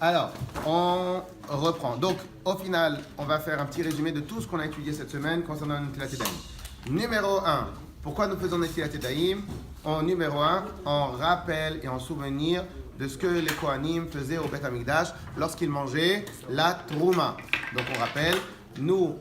Alors, on reprend. Donc, au final, on va faire un petit résumé de tout ce qu'on a étudié cette semaine concernant Netilat Yadayim. Numéro 1, pourquoi nous faisons Netilat Yadayim? Numéro 1, en rappel et en souvenir de ce que les Kohanim faisaient au Beth Amikdash lorsqu'ils mangeaient la Trouma. Donc, on rappelle, nous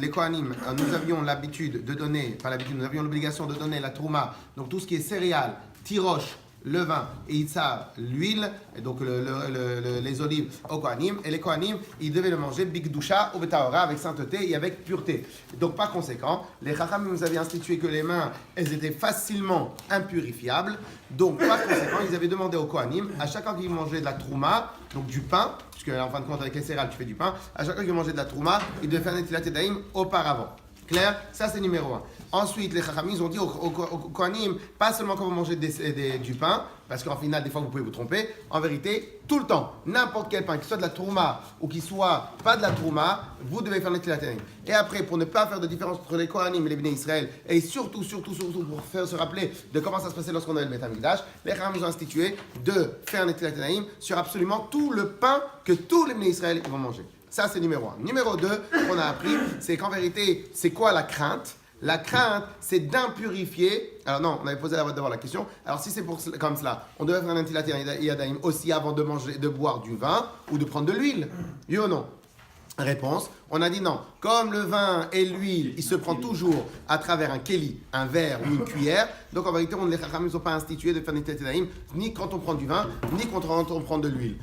les Kohanim, nous avions l'habitude de donner, pas l'habitude, nous avions l'obligation de donner la Trouma, donc tout ce qui est céréales, tiroches, le vin et Itzar, l'huile, et donc les olives aux Kohanim. Et les Kohanim, ils devaient le manger Bigdusha ou Betaora avec sainteté et avec pureté. Donc par conséquent, les Chachamim nous avaient institué que les mains, elles étaient facilement impurifiables. Donc par conséquent, ils avaient demandé aux Kohanim, à chaque fois qu'ils mangeaient de la Trouma, donc du pain, puisque en fin de compte avec les céréales tu fais du pain, à chaque fois qu'ils mangeaient de la Trouma, ils devaient faire Netilat Yadayim auparavant. Clair? Ça c'est numéro 1. Ensuite, les Chachamim ont dit aux Kohanim, pas seulement quand vous mangez du pain, parce qu'en final, des fois vous pouvez vous tromper, en vérité, tout le temps, n'importe quel pain, qu'il soit de la Trouma ou qu'il soit pas de la Trouma, vous devez faire Netilat Yadayim. Et après, pour ne pas faire de différence entre les Kohanim et les Bnei Israël, et surtout, pour faire se rappeler de comment ça se passait lorsqu'on avait le Beth Amikdash, les Chachamim ont institué de faire Netilat Yadayim sur absolument tout le pain que tous les Bnei Israël vont manger. Ça, c'est numéro 1. Numéro 2, qu'on a appris, c'est qu'en vérité, c'est quoi la crainte? La crainte, c'est d'impurifier. Alors non, on avait posé d'abord la question. Alors si c'est comme cela, on devrait faire un Netilat Yadayim aussi avant de manger, de boire du vin ou de prendre de l'huile. Oui ou non? Réponse, on a dit non. Comme le vin et l'huile, il se prend toujours à travers un keli, un verre ou une cuillère. Donc en vérité, les Chachamim ne sont pas institués de faire Netilat Yadayim ni quand on prend du vin, ni quand on prend de l'huile.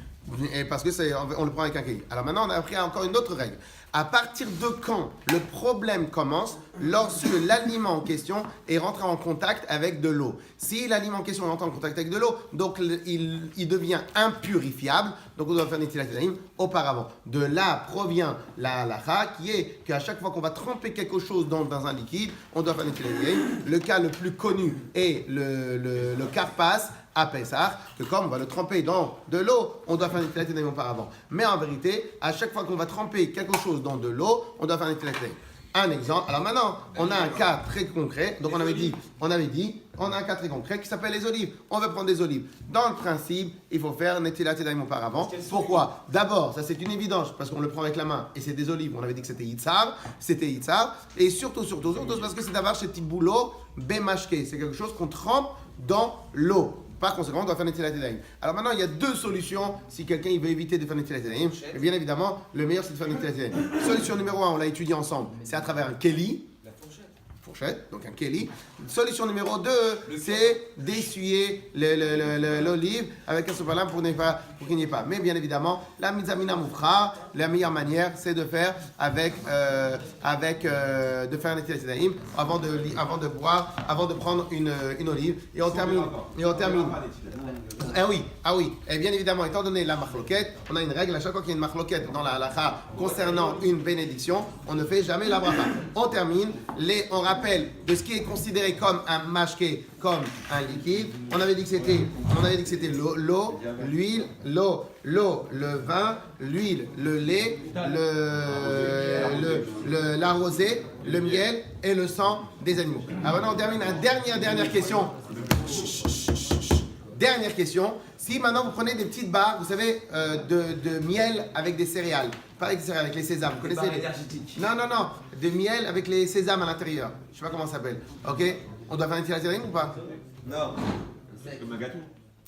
Parce que on le prend avec un keli. Alors maintenant, on a appris encore une autre règle. À partir de quand le problème commence? Lorsque l'aliment en question est rentré en contact avec de l'eau. Si l'aliment en question est rentré en contact avec de l'eau, donc il devient impurifiable. Donc on doit faire Netilat Yadayim auparavant. De là provient la halakha qui est qu'à chaque fois qu'on va tremper quelque chose dans un liquide, on doit faire Netilat Yadayim. Le cas le plus connu est le karpas à Pessah, que comme on va le tremper dans de l'eau, on doit faire Netilat Yadayim auparavant. Mais en vérité, à chaque fois qu'on va tremper quelque chose dans de l'eau, on doit faire Netilat Yadayim. Un exemple. Alors maintenant, on a un cas très concret. Donc on avait dit, on a un cas très concret qui s'appelle les olives. On veut prendre des olives. Dans le principe, il faut faire Netilat Yadayim auparavant. Pourquoi? D'abord, ça c'est une évidence parce qu'on le prend avec la main et c'est des olives. On avait dit que c'était Yitzhar. Et surtout parce que c'est d'avoir ce petit boulot bémashké. C'est quelque chose qu'on trempe dans l'eau. Par conséquent, on doit faire Netilat Yadayim. Alors maintenant, il y a deux solutions si quelqu'un veut éviter de faire Netilat Yadayim. Mais bien évidemment, le meilleur c'est de faire Netilat Yadayim. Solution numéro 1, on l'a étudié ensemble, c'est à travers un keli. Fourchette, donc un keli. Solution numéro 2, c'est d'essuyer l'olive avec un sopalin pour qu'il n'y ait pas. Mais bien évidemment, la mizamina moufra, la meilleure manière, c'est de faire de faire un Netilat Yadayim avant de boire, avant de prendre une olive. Et on termine. Ah oui. Et bien évidemment, étant donné la machloket, on a une règle, à chaque fois qu'il y a une machloket dans la halakha concernant une bénédiction, on ne fait jamais la bracha. On termine, on rappelle de ce qui est considéré comme un mashké, comme un liquide. On avait dit que c'était l'eau, l'huile, le vin, l'huile, le lait, la rosée, le miel et le sang des animaux. Alors maintenant, on termine une dernière question. Dernière question. Si maintenant vous prenez des petites barres, vous savez, de miel avec des céréales, pas avec des céréales, avec les sésames. Vous connaissez Non. De miel avec les sésames à l'intérieur. Je sais pas comment ça s'appelle. Ok. On doit faire un Netilat Yadayim ou pas? Non. C'est comme un gâteau.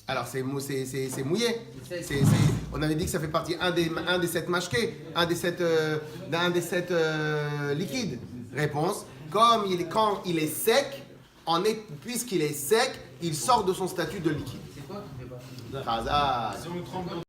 Alors c'est mouillé. On avait dit que ça fait partie un des 7 mashké, un des 7 liquides. Réponse. Quand il est sec, puisqu'il est sec, il sort de son statut de liquide. C'est quoi qui fait pas? Khazar. Si on le trempe dans